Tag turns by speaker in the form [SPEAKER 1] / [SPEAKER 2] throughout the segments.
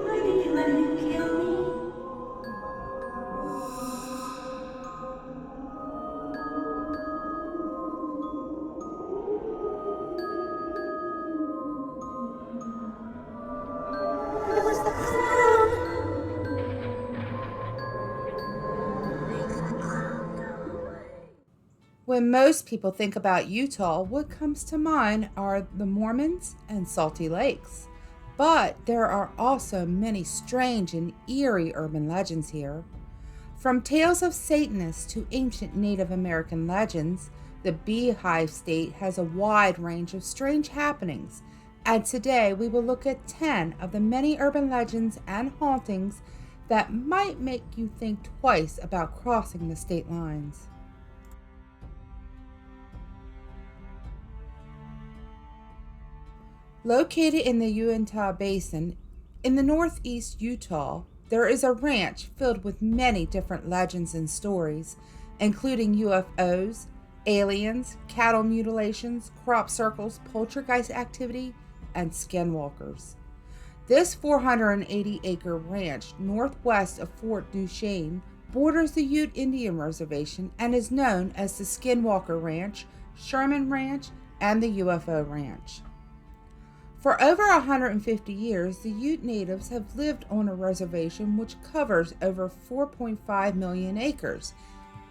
[SPEAKER 1] Why did you let him kill me? It was the clown. Make the clown go away.
[SPEAKER 2] When most people think about Utah, what comes to mind are the Mormons and salty lakes. But there are also many strange and eerie urban legends here. From tales of Satanists to ancient Native American legends, the Beehive State has a wide range of strange happenings, and today we will look at 10 of the many urban legends and hauntings that might make you think twice about crossing the state lines. Located in the Uinta Basin, in the northeast Utah, there is a ranch filled with many different legends and stories, including UFOs, aliens, cattle mutilations, crop circles, poltergeist activity, and skinwalkers. This 480-acre ranch northwest of Fort Duchesne borders the Ute Indian Reservation and is known as the Skinwalker Ranch, Sherman Ranch, and the UFO Ranch. For over 150 years, the Ute natives have lived on a reservation which covers over 4.5 million acres,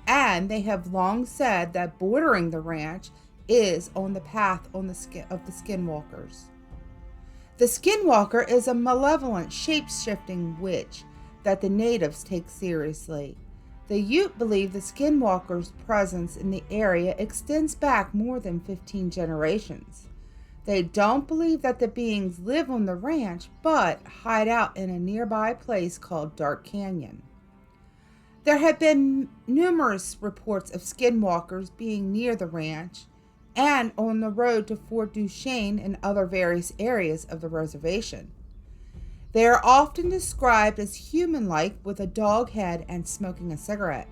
[SPEAKER 2] and they have long said that bordering the ranch is on the path of the skinwalkers. The skinwalker is a malevolent, shape-shifting witch that the natives take seriously. The Ute believe the skinwalker's presence in the area extends back more than 15 generations. They don't believe that the beings live on the ranch, but hide out in a nearby place called Dark Canyon. There have been numerous reports of skinwalkers being near the ranch and on the road to Fort Duchesne and other various areas of the reservation. They are often described as human-like with a dog head and smoking a cigarette.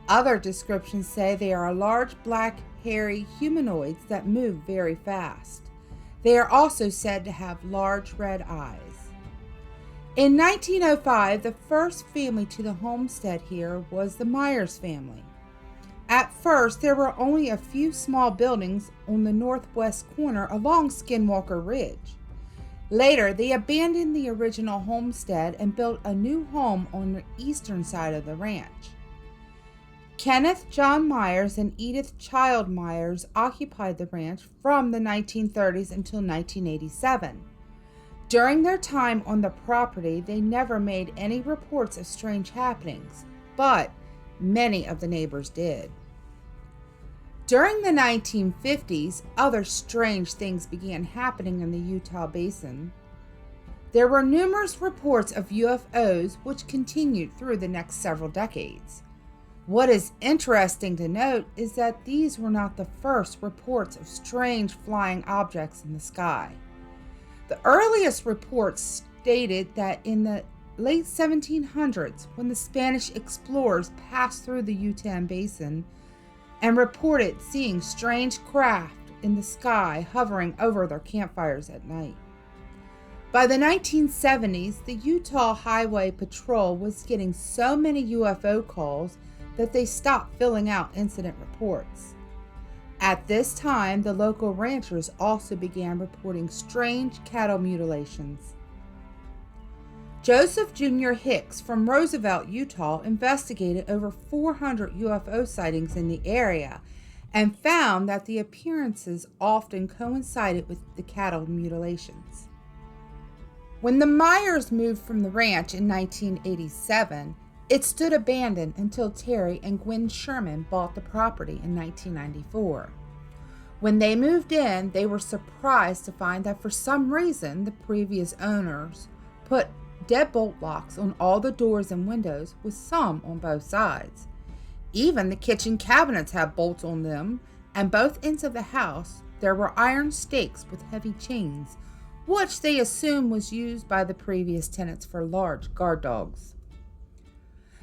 [SPEAKER 2] Other descriptions say they are large, black, hairy humanoids that move very fast. They are also said to have large red eyes. In 1905, the first family to the homestead here was the Myers family. At first, there were only a few small buildings on the northwest corner along Skinwalker Ridge. Later, they abandoned the original homestead and built a new home on the eastern side of the ranch. Kenneth John Myers and Edith Child Myers occupied the ranch from the 1930s until 1987. During their time on the property, they never made any reports of strange happenings, but many of the neighbors did. During the 1950s, other strange things began happening in the Utah Basin. There were numerous reports of UFOs which continued through the next several decades. What is interesting to note is that these were not the first reports of strange flying objects in the sky. The earliest reports stated that in the late 1700s, when the Spanish explorers passed through the Utah Basin and reported seeing strange craft in the sky hovering over their campfires at night. By the 1970s, the Utah Highway Patrol was getting so many UFO calls that they stopped filling out incident reports. At this time, the local ranchers also began reporting strange cattle mutilations. Joseph Jr. Hicks from Roosevelt, Utah, investigated over 400 UFO sightings in the area and found that the appearances often coincided with the cattle mutilations. When the Myers moved from the ranch in 1987, it stood abandoned until Terry and Gwen Sherman bought the property in 1994. When they moved in, they were surprised to find that for some reason the previous owners put deadbolt locks on all the doors and windows, with some on both sides. Even the kitchen cabinets had bolts on them, and both ends of the house there were iron stakes with heavy chains, which they assumed was used by the previous tenants for large guard dogs.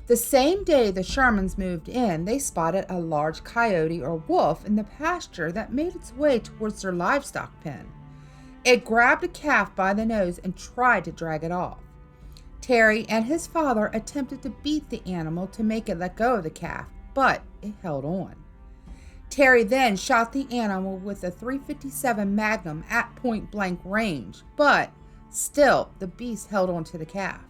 [SPEAKER 2] The same day the Shermans moved in, they spotted a large coyote or wolf in the pasture that made its way towards their livestock pen. It grabbed a calf by the nose and tried to drag it off. Terry and his father attempted to beat the animal to make it let go of the calf, but it held on. Terry then shot the animal with a .357 Magnum at point blank range, but still the beast held on to the calf.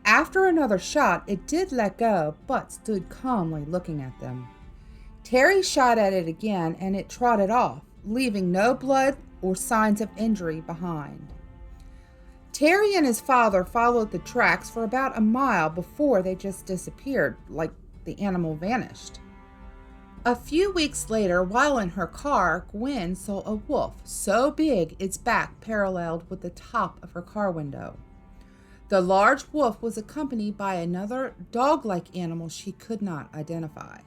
[SPEAKER 2] After another shot, it did let go, but stood calmly looking at them. Terry shot at it again, and it trotted off, leaving no blood or signs of injury behind. Terry and his father followed the tracks for about a mile before they just disappeared, like the animal vanished. A few weeks later, while in her car, Gwen saw a wolf so big its back paralleled with the top of her car window. The large wolf was accompanied by another dog-like animal she could not identify.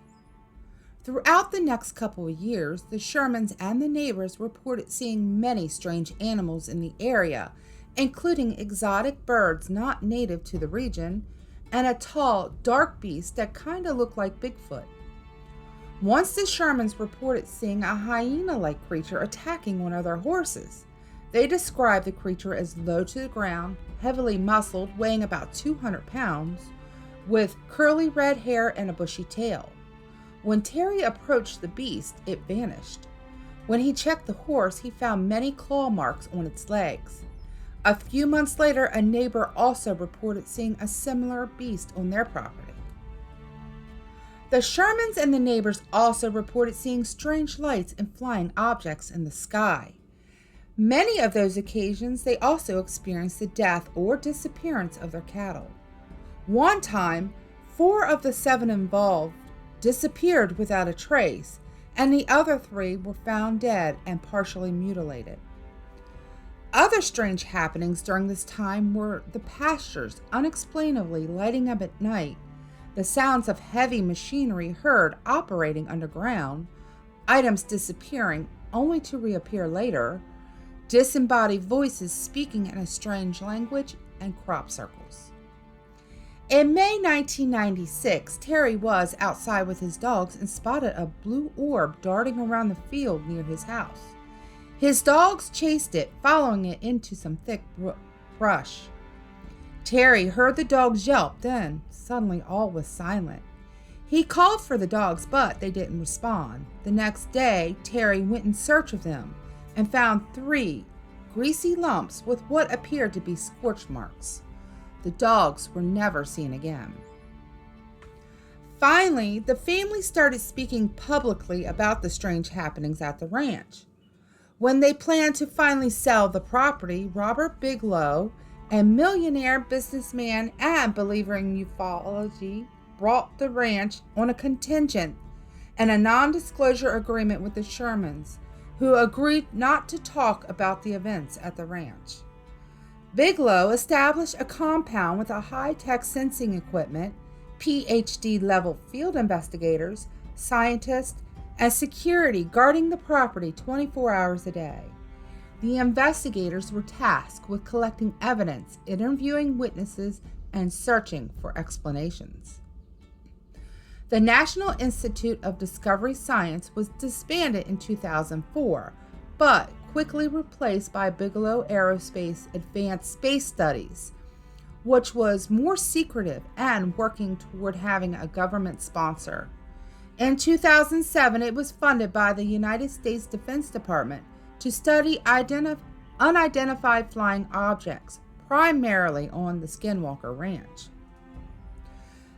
[SPEAKER 2] Throughout the next couple of years, the Shermans and the neighbors reported seeing many strange animals in the area, including exotic birds not native to the region, and a tall, dark beast that kind of looked like Bigfoot. Once the Shermans reported seeing a hyena-like creature attacking one of their horses. They described the creature as low to the ground, heavily muscled, weighing about 200 pounds, with curly red hair and a bushy tail. When Terry approached the beast, it vanished. When he checked the horse, he found many claw marks on its legs. A few months later, a neighbor also reported seeing a similar beast on their property. The Shermans and the neighbors also reported seeing strange lights and flying objects in the sky. Many of those occasions, they also experienced the death or disappearance of their cattle. One time, 4 of the 7 involved disappeared without a trace, and the other 3 were found dead and partially mutilated. Other strange happenings during this time were the pastures unexplainably lighting up at night, the sounds of heavy machinery heard operating underground, items disappearing only to reappear later, disembodied voices speaking in a strange language, and crop circles. In May 1996, Terry was outside with his dogs and spotted a blue orb darting around the field near his house. His dogs chased it, following it into some thick brush. Terry heard the dogs yelp, then suddenly all was silent. He called for the dogs, but they didn't respond. The next day, Terry went in search of them and found 3 greasy lumps with what appeared to be scorch marks. The dogs were never seen again. Finally, the family started speaking publicly about the strange happenings at the ranch. When they planned to finally sell the property, Robert Bigelow, a millionaire businessman and believer in ufology, bought the ranch on a contingent and a non-disclosure agreement with the Shermans, who agreed not to talk about the events at the ranch. Bigelow established a compound with a high-tech sensing equipment, PhD-level field investigators, scientists, and security guarding the property 24 hours a day. The investigators were tasked with collecting evidence, interviewing witnesses, and searching for explanations. The National Institute of Discovery Science was disbanded in 2004, but quickly replaced by Bigelow Aerospace Advanced Space Studies, which was more secretive and working toward having a government sponsor. In 2007, it was funded by the United States Defense Department to study unidentified flying objects, primarily on the Skinwalker Ranch.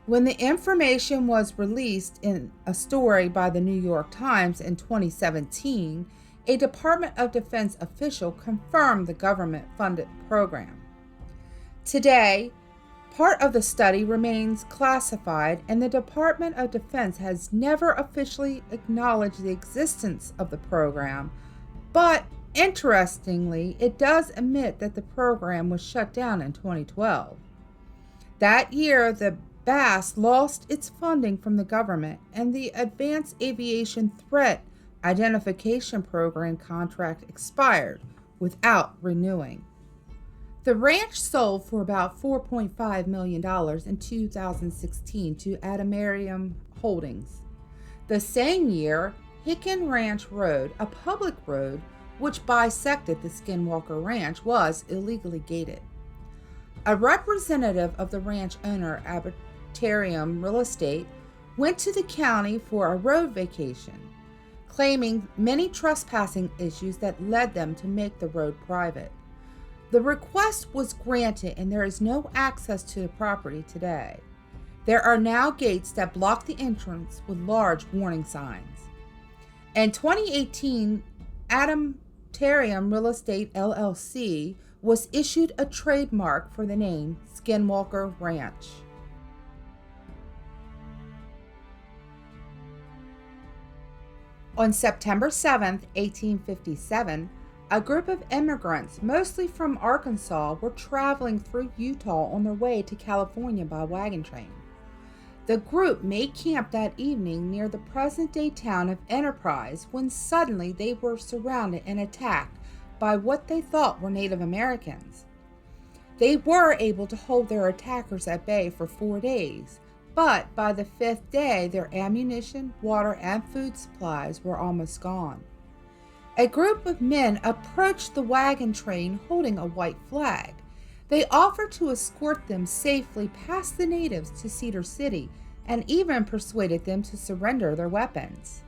[SPEAKER 2] When the information was released in a story by the New York Times in 2017, a Department of Defense official confirmed the government-funded program. Today, part of the study remains classified, and the Department of Defense has never officially acknowledged the existence of the program, but interestingly, it does admit that the program was shut down in 2012. That year, the BAS lost its funding from the government, and the Advanced Aviation Threat Identification Program contract expired without renewing. The ranch sold for about $4.5 million in 2016 to Adamarium Holdings. The same year, Hicken Ranch Road, a public road which bisected the Skinwalker Ranch, was illegally gated. A representative of the ranch owner, Arbitrarium Real Estate, went to the county for a road vacation, claiming many trespassing issues that led them to make the road private. The request was granted and there is no access to the property today. There are now gates that block the entrance with large warning signs. In 2018, Adamarium Real Estate LLC was issued a trademark for the name Skinwalker Ranch. On September 7, 1857, a group of immigrants, mostly from Arkansas, were traveling through Utah on their way to California by wagon train. The group made camp that evening near the present-day town of Enterprise when suddenly they were surrounded and attacked by what they thought were Native Americans. They were able to hold their attackers at bay for 4 days, but by the 5th day their ammunition, water, and food supplies were almost gone. A group of men approached the wagon train holding a white flag. They offered to escort them safely past the natives to Cedar City and even persuaded them to surrender their weapons.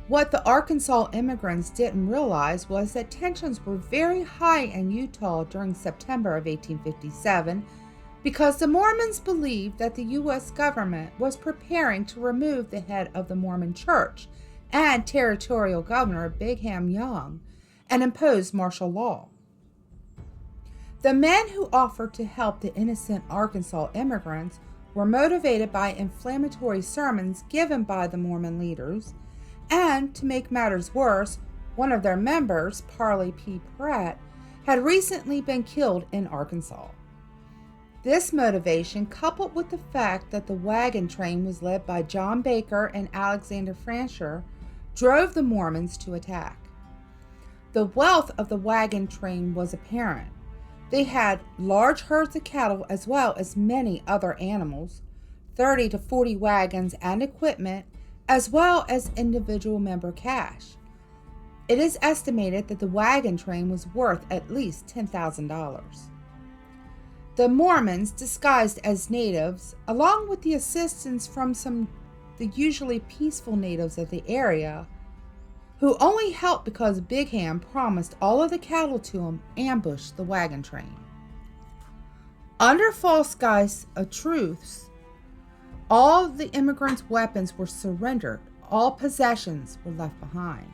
[SPEAKER 2] What the Arkansas immigrants didn't realize was that tensions were very high in Utah during September of 1857 because the Mormons believed that the U.S. government was preparing to remove the head of the Mormon Church and territorial governor Brigham Young and impose martial law. The men who offered to help the innocent Arkansas immigrants were motivated by inflammatory sermons given by the Mormon leaders, and to make matters worse, one of their members, Parley P. Pratt, had recently been killed in Arkansas. This motivation, coupled with the fact that the wagon train was led by John Baker and Alexander Francher, drove the Mormons to attack. The wealth of the wagon train was apparent. They had large herds of cattle as well as many other animals, 30 to 40 wagons and equipment, as well as individual member cash. It is estimated that the wagon train was worth at least $10,000. The Mormons, disguised as natives, along with the assistance from the usually peaceful natives of the area, who only helped because Brigham promised all of the cattle to him, ambushed the wagon train. Under false guise of truce, all the immigrants' weapons were surrendered. All possessions were left behind.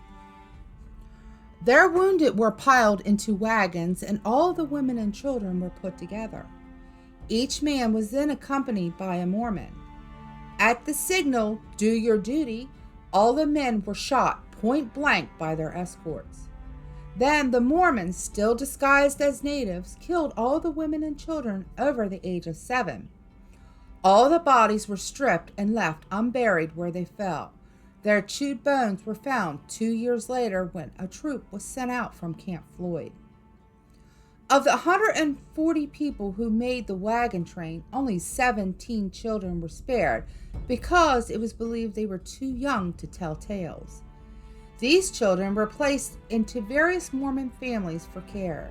[SPEAKER 2] Their wounded were piled into wagons, and all the women and children were put together. Each man was then accompanied by a Mormon. At the signal, "Do your duty," all the men were shot point blank by their escorts. Then the Mormons, still disguised as natives, killed all the women and children over the age of 7. All the bodies were stripped and left unburied where they fell. Their chewed bones were found 2 years later when a troop was sent out from Camp Floyd. Of the 140 people who made the wagon train, only 17 children were spared because it was believed they were too young to tell tales. These children were placed into various Mormon families for care.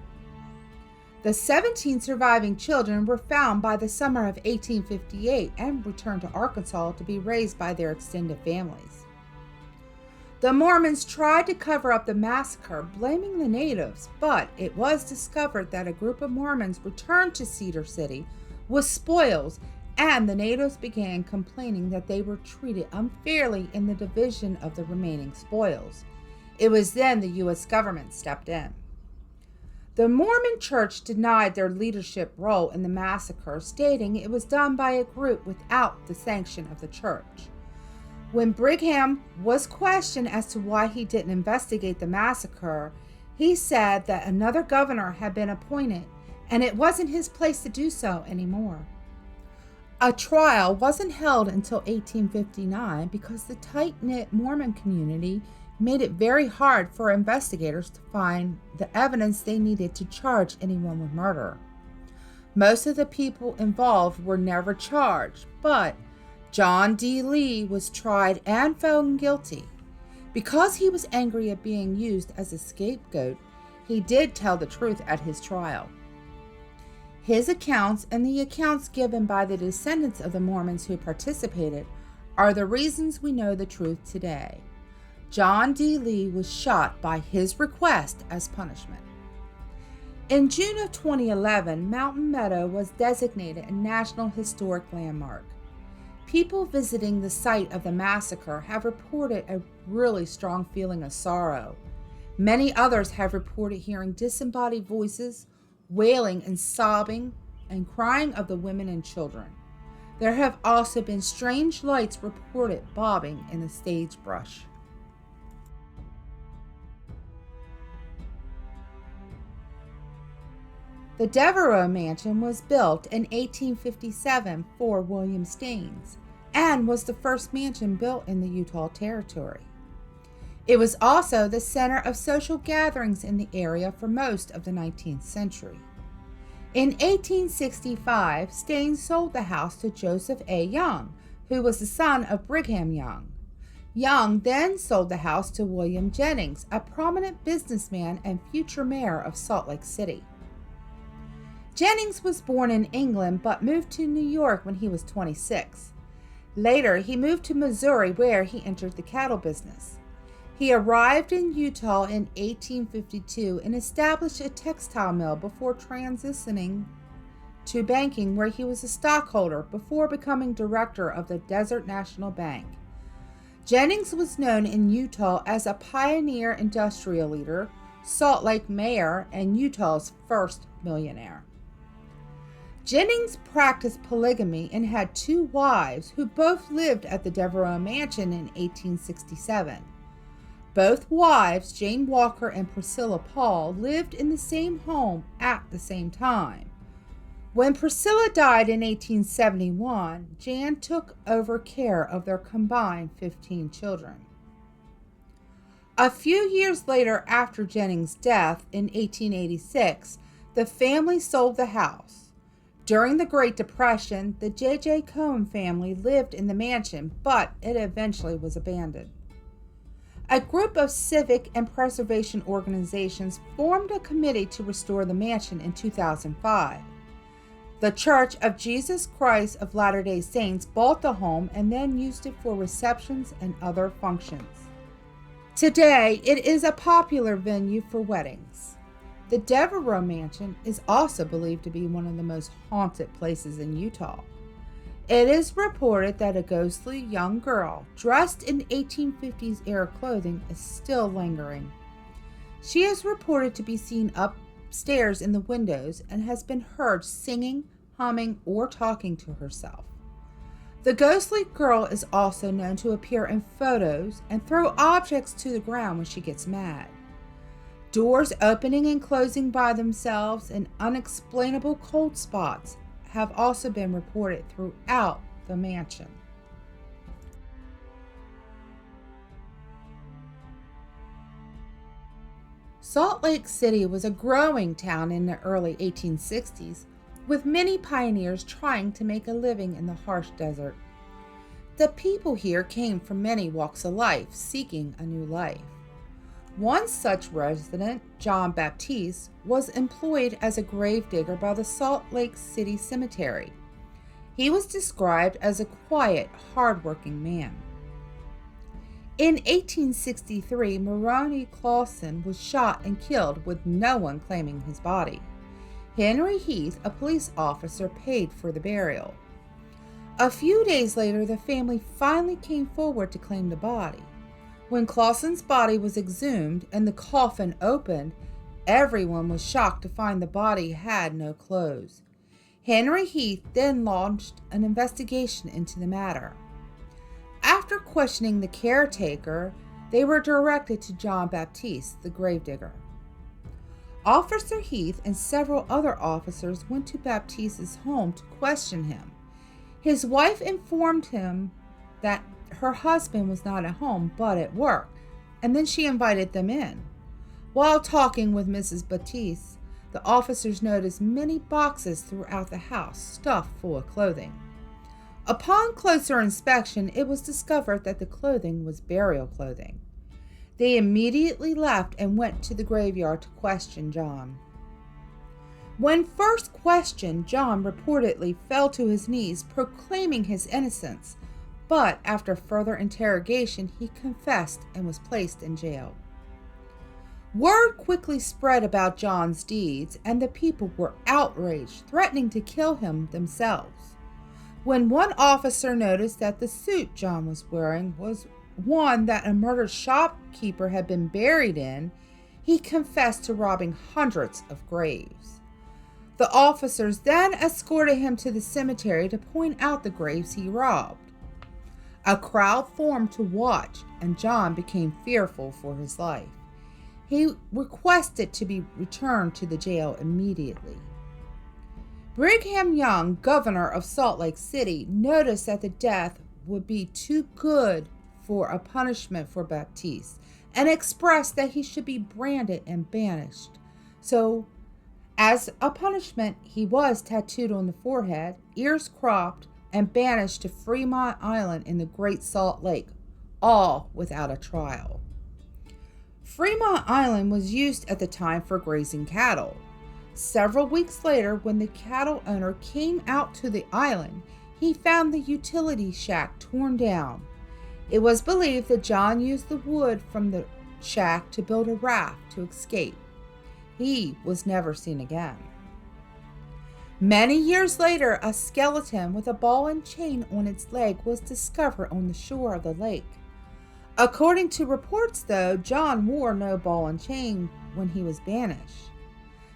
[SPEAKER 2] The 17 surviving children were found by the summer of 1858 and returned to Arkansas to be raised by their extended families. The Mormons tried to cover up the massacre, blaming the natives, but it was discovered that a group of Mormons returned to Cedar City with spoils, and the natives began complaining that they were treated unfairly in the division of the remaining spoils. It was then the U.S. government stepped in. The Mormon Church denied their leadership role in the massacre, stating it was done by a group without the sanction of the church. When Brigham was questioned as to why he didn't investigate the massacre, he said that another governor had been appointed and it wasn't his place to do so anymore. A trial wasn't held until 1859 because the tight-knit Mormon community made it very hard for investigators to find the evidence they needed to charge anyone with murder. Most of the people involved were never charged, but John D. Lee was tried and found guilty. Because he was angry at being used as a scapegoat, he did tell the truth at his trial. His accounts and the accounts given by the descendants of the Mormons who participated are the reasons we know the truth today. John D. Lee was shot by his request as punishment. In June of 2011, Mountain Meadow was designated a National Historic Landmark. People visiting the site of the massacre have reported a really strong feeling of sorrow. Many others have reported hearing disembodied voices, wailing and sobbing, and crying of the women and children. There have also been strange lights reported bobbing in the sagebrush. The Devereaux Mansion was built in 1857 for William Staines and was the first mansion built in the Utah Territory. It was also the center of social gatherings in the area for most of the 19th century. In 1865, Staines sold the house to Joseph A. Young, who was the son of Brigham Young. Young then sold the house to William Jennings, a prominent businessman and future mayor of Salt Lake City. Jennings was born in England but moved to New York when he was 26. Later, he moved to Missouri where he entered the cattle business. He arrived in Utah in 1852 and established a textile mill before transitioning to banking, where he was a stockholder before becoming director of the Desert National Bank. Jennings was known in Utah as a pioneer industrial leader, Salt Lake mayor, and Utah's first millionaire. Jennings practiced polygamy and had 2 wives who both lived at the Devereaux Mansion in 1867. Both wives, Jane Walker and Priscilla Paul, lived in the same home at the same time. When Priscilla died in 1871, Jan took over care of their combined 15 children. A few years later, after Jennings' death in 1886, the family sold the house. During the Great Depression, the J.J. Cohen family lived in the mansion, but it eventually was abandoned. A group of civic and preservation organizations formed a committee to restore the mansion in 2005. The Church of Jesus Christ of Latter-day Saints bought the home and then used it for receptions and other functions. Today, it is a popular venue for weddings. The Devereaux Mansion is also believed to be one of the most haunted places in Utah. It is reported that a ghostly young girl dressed in 1850s era clothing is still lingering. She is reported to be seen upstairs in the windows and has been heard singing, humming, or talking to herself. The ghostly girl is also known to appear in photos and throw objects to the ground when she gets mad. Doors opening and closing by themselves and unexplainable cold spots have also been reported throughout the mansion. Salt Lake City was a growing town in the early 1860s, with many pioneers trying to make a living in the harsh desert. The people here came from many walks of life, seeking a new life. One such resident, John Baptiste, was employed as a gravedigger by the Salt Lake City Cemetery. He was described as a quiet, hard-working man. In 1863, Maroney Clausen was shot and killed with no one claiming his body. Henry Heath, a police officer, paid for the burial. A few days later, the family finally came forward to claim the body. When Clausen's body was exhumed and the coffin opened, everyone was shocked to find the body had no clothes. Henry Heath then launched an investigation into the matter. After questioning the caretaker, they were directed to John Baptiste, the gravedigger. Officer Heath and several other officers went to Baptiste's home to question him. His wife informed him that her husband was not at home but at work, and then she invited them in. While talking with Mrs. Baptiste, the officers noticed many boxes throughout the house stuffed full of clothing. Upon closer inspection, it was discovered that the clothing was burial clothing. They immediately left and went to the graveyard to question John. When first questioned, John reportedly fell to his knees, proclaiming his innocence, but after further interrogation, he confessed and was placed in jail. Word quickly spread about John's deeds, and the people were outraged, threatening to kill him themselves. When one officer noticed that the suit John was wearing was one that a murdered shopkeeper had been buried in, he confessed to robbing hundreds of graves. The officers then escorted him to the cemetery to point out the graves he robbed. A crowd formed to watch, and John became fearful for his life. He requested to be returned to the jail immediately. Brigham Young, governor of Salt Lake City, noticed that the death would be too good for a punishment for Baptiste and expressed that he should be branded and banished. So, as a punishment, he was tattooed on the forehead, ears cropped, and banished to Fremont Island in the Great Salt Lake, all without a trial. Fremont Island was used at the time for grazing cattle. Several weeks later, when the cattle owner came out to the island, he found the utility shack torn down. It was believed that John used the wood from the shack to build a raft to escape. He was never seen again. Many years later, a skeleton with a ball and chain on its leg was discovered on the shore of the lake. According to reports, though, John wore no ball and chain when he was banished.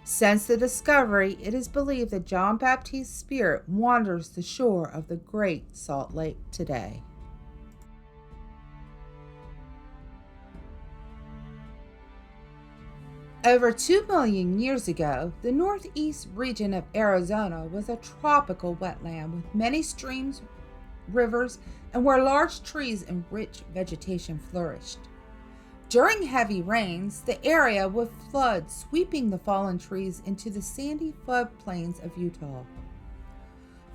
[SPEAKER 2] Since the discovery, it is believed that John Baptiste's spirit wanders the shore of the Great Salt Lake today. Over 2 million years ago, the northeast region of Arizona was a tropical wetland with many streams, rivers, and where large trees and rich vegetation flourished. During heavy rains, the area would flood, sweeping the fallen trees into the sandy floodplains of Utah.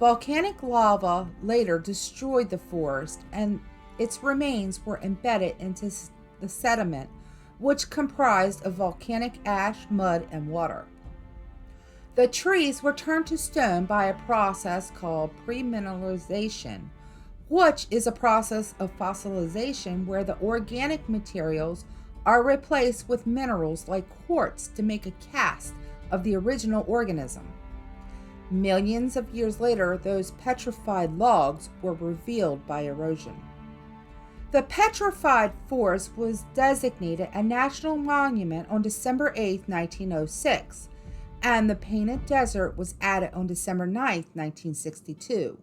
[SPEAKER 2] Volcanic lava later destroyed the forest, and its remains were embedded into the sediment, which comprised of volcanic ash, mud, and water. The trees were turned to stone by a process called pre-mineralization, which is a process of fossilization where the organic materials are replaced with minerals like quartz to make a cast of the original organism. Millions of years later, those petrified logs were revealed by erosion. The Petrified Forest was designated a national monument on December 8, 1906, and the Painted Desert was added on December 9, 1962.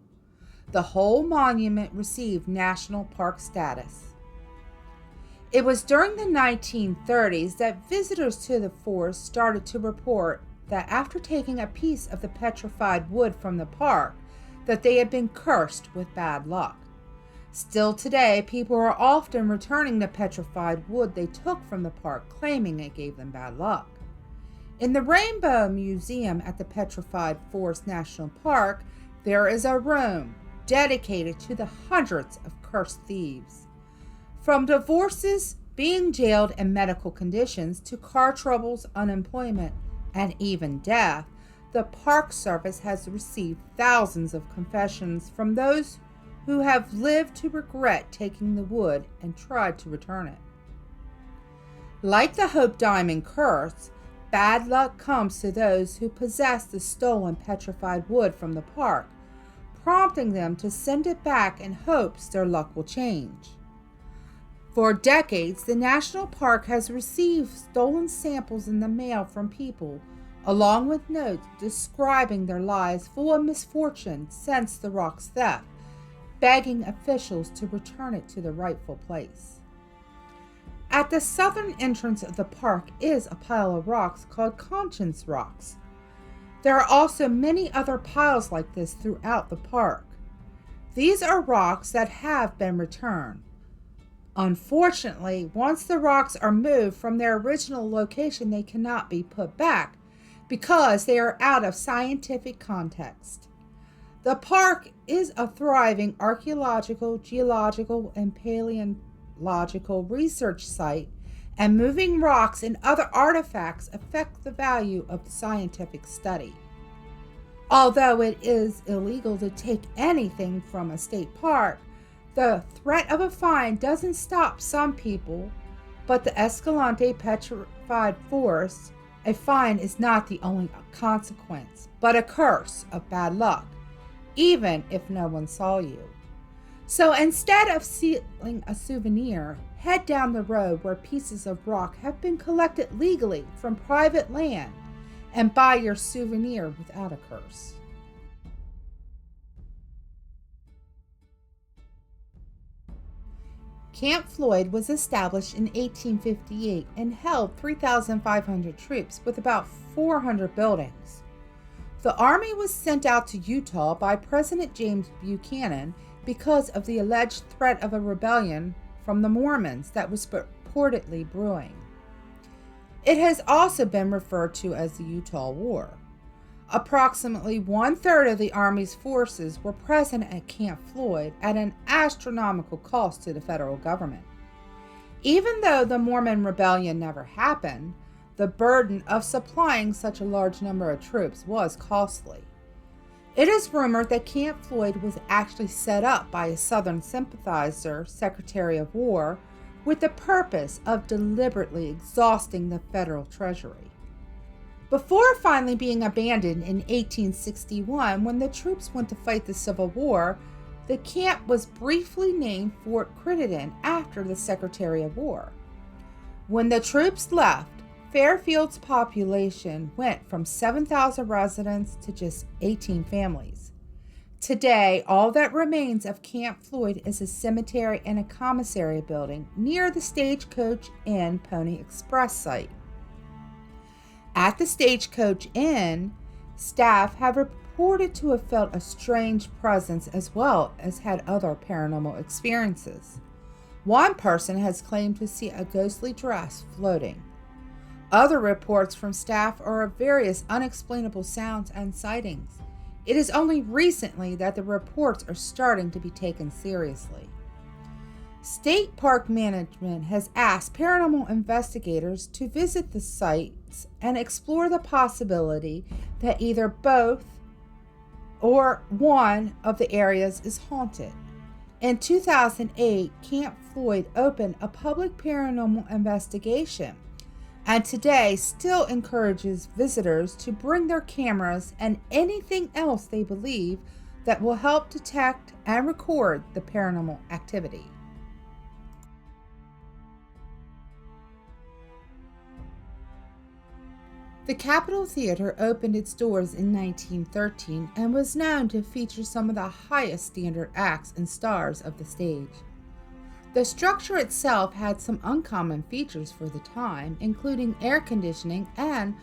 [SPEAKER 2] The whole monument received national park status. It was during the 1930s that visitors to the forest started to report that after taking a piece of the petrified wood from the park, that they had been cursed with bad luck. Still today, people are often returning the petrified wood they took from the park, claiming it gave them bad luck. In the Rainbow Museum at the Petrified Forest National Park, there is a room dedicated to the hundreds of cursed thieves. From divorces, being jailed, and medical conditions, to car troubles, unemployment, and even death, the Park Service has received thousands of confessions from those who have lived to regret taking the wood and tried to return it. Like the Hope Diamond curse, bad luck comes to those who possess the stolen petrified wood from the park, prompting them to send it back in hopes their luck will change. For decades, the national park has received stolen samples in the mail from people, along with notes describing their lives full of misfortune since the rock's theft, begging officials to return it to the rightful place. At the southern entrance of the park is a pile of rocks called Conscience Rocks. There are also many other piles like this throughout the park. These are rocks that have been returned. Unfortunately, once the rocks are moved from their original location, they cannot be put back because they are out of scientific context. The park is a thriving archaeological, geological, and paleontological research site, and moving rocks and other artifacts affect the value of the scientific study. Although it is illegal to take anything from a state park, the threat of a fine doesn't stop some people, but the Escalante Petrified Forest, a fine is not the only consequence, but a curse of bad luck, even if no one saw you. So instead of stealing a souvenir, head down the road where pieces of rock have been collected legally from private land and buy your souvenir without a curse. Camp Floyd was established in 1858 and held 3,500 troops with about 400 buildings. The Army was sent out to Utah by President James Buchanan because of the alleged threat of a rebellion from the Mormons that was reportedly brewing. It has also been referred to as the Utah War. Approximately one-third of the Army's forces were present at Camp Floyd at an astronomical cost to the federal government. Even though the Mormon rebellion never happened, the burden of supplying such a large number of troops was costly. It is rumored that Camp Floyd was actually set up by a Southern sympathizer, Secretary of War, with the purpose of deliberately exhausting the federal treasury. Before finally being abandoned in 1861, when the troops went to fight the Civil War, the camp was briefly named Fort Crittenden after the Secretary of War. When the troops left, Fairfield's population went from 7,000 residents to just 18 families. Today, all that remains of Camp Floyd is a cemetery and a commissary building near the Stagecoach Inn Pony Express site. At the Stagecoach Inn, staff have reported to have felt a strange presence as well as had other paranormal experiences. One person has claimed to see a ghostly dress floating. Other reports from staff are of various unexplainable sounds and sightings. It is only recently that the reports are starting to be taken seriously. State Park Management has asked paranormal investigators to visit the sites and explore the possibility that either both or one of the areas is haunted. In 2008, Camp Floyd opened a public paranormal investigation, and today still encourages visitors to bring their cameras and anything else they believe that will help detect and record the paranormal activity. The Capitol Theater opened its doors in 1913 and was known to feature some of the highest standard acts and stars of the stage. The structure itself had some uncommon features for the time, including air conditioning and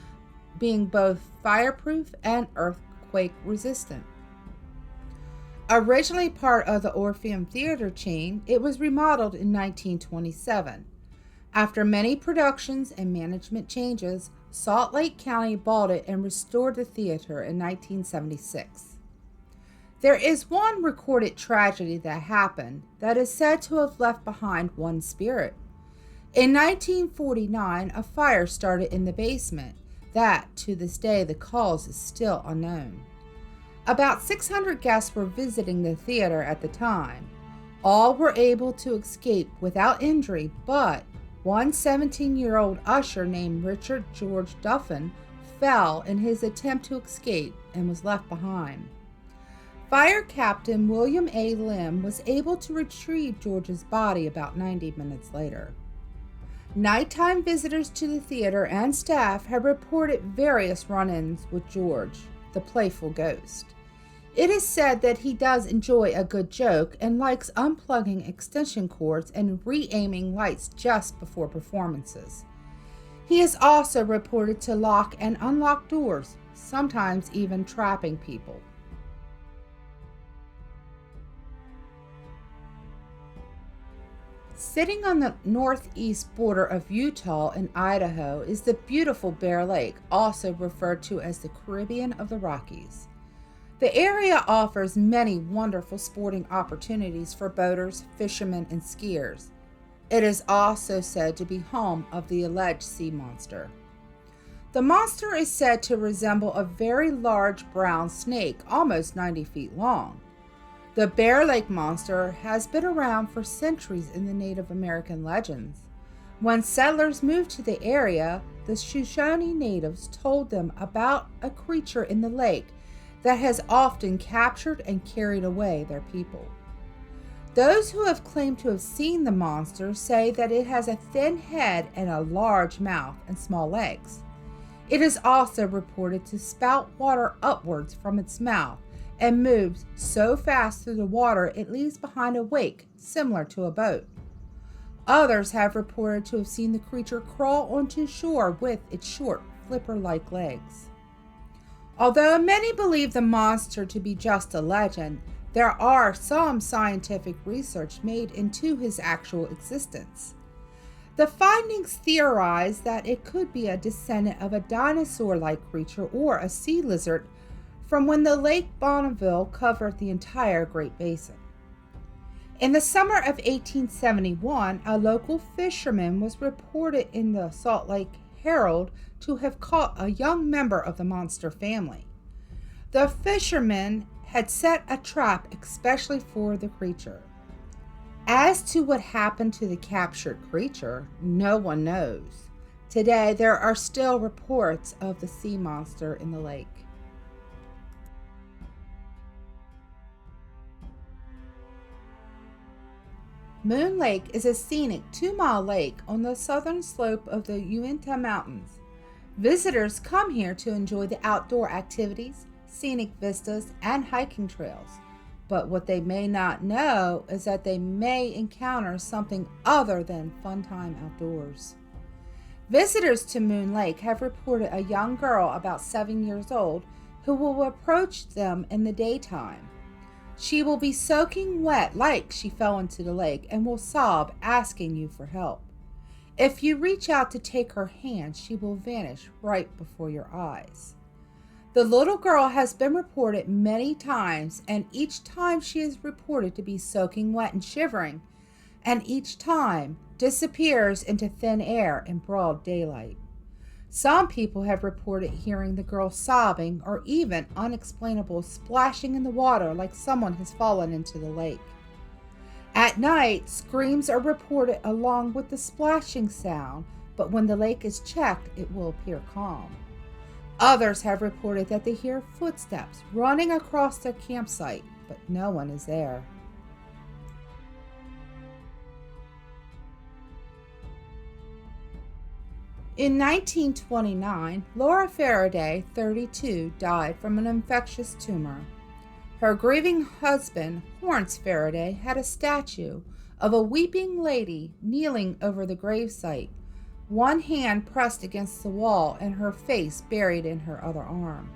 [SPEAKER 2] being both fireproof and earthquake resistant. Originally part of the Orpheum Theater chain, it was remodeled in 1927. After many productions and management changes, Salt Lake County bought it and restored the theater in 1976. There is one recorded tragedy that happened that is said to have left behind one spirit. In 1949, a fire started in the basement that, to this day, the cause is still unknown. About 600 guests were visiting the theater at the time. All were able to escape without injury, but one 17-year-old usher named Richard George Duffin fell in his attempt to escape and was left behind. Fire Captain William A. Lim was able to retrieve George's body about 90 minutes later. Nighttime visitors to the theater and staff have reported various run-ins with George, the playful ghost. It is said that he does enjoy a good joke and likes unplugging extension cords and re-aiming lights just before performances. He is also reported to lock and unlock doors, sometimes even trapping people. Sitting on the northeast border of Utah and Idaho is the beautiful Bear Lake, also referred to as the Caribbean of the Rockies. The area offers many wonderful sporting opportunities for boaters, fishermen, and skiers. It is also said to be home of the alleged sea monster. The monster is said to resemble a very large brown snake, almost 90 feet long. The Bear Lake Monster has been around for centuries in the Native American legends. When settlers moved to the area, the Shoshone natives told them about a creature in the lake that has often captured and carried away their people. Those who have claimed to have seen the monster say that it has a thin head and a large mouth and small legs. It is also reported to spout water upwards from its mouth and moves so fast through the water it leaves behind a wake similar to a boat. Others have reported to have seen the creature crawl onto shore with its short, flipper-like legs. Although many believe the monster to be just a legend, there are some scientific research made into his actual existence. The findings theorize that it could be a descendant of a dinosaur-like creature or a sea lizard from when the Lake Bonneville covered the entire Great Basin. In the summer of 1871, a local fisherman was reported in the Salt Lake Herald to have caught a young member of the monster family. The fisherman had set a trap especially for the creature. As to what happened to the captured creature, no one knows. Today, there are still reports of the sea monster in the lake. Moon Lake is a scenic 2-mile lake on the southern slope of the Uinta Mountains. Visitors come here to enjoy the outdoor activities, scenic vistas, and hiking trails. But what they may not know is that they may encounter something other than fun time outdoors. Visitors to Moon Lake have reported a young girl about 7 years old who will approach them in the daytime. She will be soaking wet like she fell into the lake and will sob, asking you for help. If you reach out to take her hand, she will vanish right before your eyes. The little girl has been reported many times, and each time she is reported to be soaking wet and shivering, and each time disappears into thin air in broad daylight. Some people have reported hearing the girl sobbing or even unexplainable splashing in the water like someone has fallen into the lake. At night, screams are reported along with the splashing sound, but when the lake is checked, it will appear calm. Others have reported that they hear footsteps running across their campsite, but no one is there. In 1929, Laura Faraday, 32, died from an infectious tumor. Her grieving husband, Horns Faraday, had a statue of a weeping lady kneeling over the gravesite, one hand pressed against the wall and her face buried in her other arm.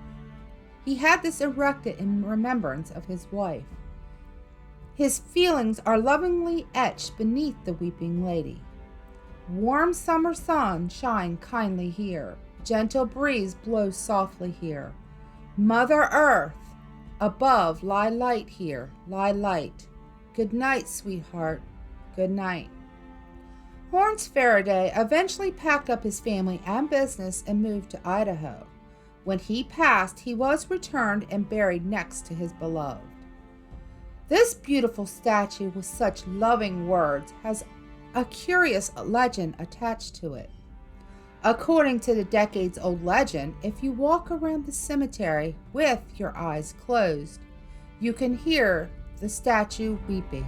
[SPEAKER 2] He had this erected in remembrance of his wife. His feelings are lovingly etched beneath the weeping lady. Warm summer sun shine kindly here. Gentle breeze blows softly here. Mother Earth, above lie light here, lie light. Good night, sweetheart, good night. Horns Faraday eventually packed up his family and business and moved to Idaho. When he passed, he was returned and buried next to his beloved. This beautiful statue with such loving words has a curious legend attached to it. According to the decades-old legend, if you walk around the cemetery with your eyes closed, you can hear the statue weeping.